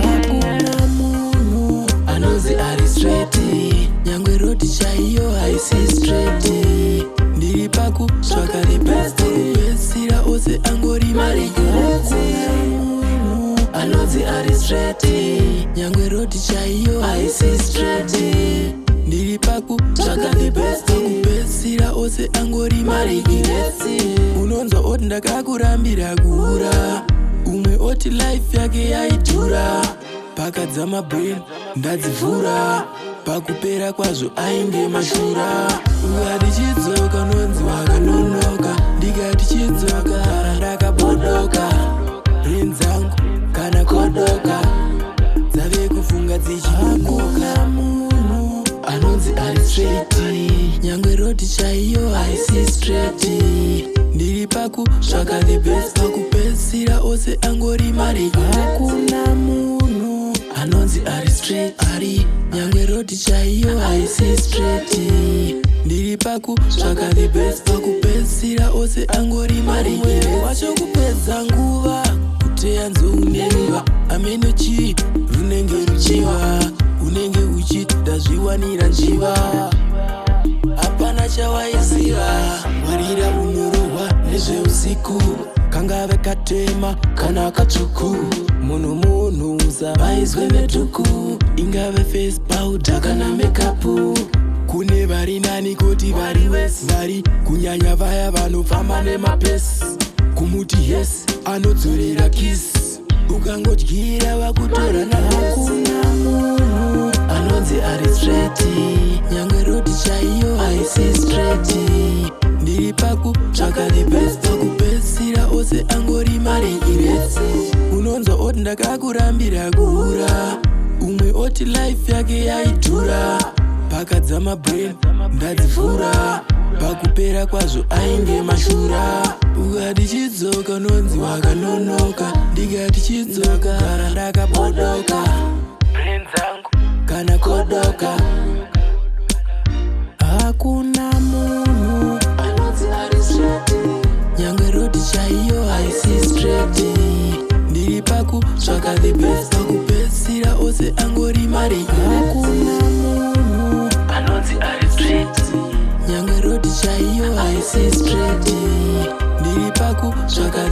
Hakuna munhu anozi ari straight, nyangwe roti chaiyo haisi straight. Ndiri pakutsvaka the best, kupedzisira ose angori maregrets. Munhu anozi ari straight, nyangwe roti chaiyo haisi straight. Ndiri pakutsvaka the best, kupedzisira ose angori maregrets. Unonzwa oti ndakakurambira kura, umwe oti life yake yaidhura. Pakadzama brain ndadzivhura, pakupera kwazvo ainge mashura. Ukati chidzoka nonzi wakanonoka, ndikati chidzoka ndakabodoka. Brain dzangu kana kodoka dzave kufunga dzichinonoka. Munhu anonzi ari straight, nyangwe roti chaiyo haisi straight. Ndiri pakutsvaka the best, pakupedzisira ose angori maregrets. Hakuna munhu anonzi ari straight, ari nyangwe roti chaiyo haisi straight. Ndiri pakutsvaka the best, pakupedzisira ose angori maregrets. Wacho kupedza nguva kuteya nzounemba, amenochi runenge ruchiva, unenge uchiti ndazviwanira njiva. Hapana chawaiziva, warira unorohwa nezveusiku, kangave katema kana katsvuku. Munhu usavaizwe netuku, ingave face powder kana makeup. Kune vari nani koti vari wesi, vari kunyanya vaya vanofamba nemapesi. Kumuti yes anodzorera kiss, ukangodyira vakutora na. Hakuna munhu anonzi ari straight, nyangwe roti chaiyo haisi straight. Ndiri pakutsvaka the best, pakupedzisira ose angori maregrets. Unonzwa oti ndakakurambira kura, umwe oti life yake yaidhura. Pakadzama brain ndadzivhura, pakupera kwazvo ainge mashura. Ukati chidzoka nonzi wakanonoka, ndikati chidzoka kana ndakabodoka. Brain dzangu kana kodoka. Hakuna munhu anonzi ari straight, nyangwe roti chaiyo haisi straight. Ndiri pakutsvaka the best, pakupedzisira ose angori maregrets. Hakuna munhu anonzi ari straight, nyangwe roti chaiyo haisi straight. Ndiri pakutsvaka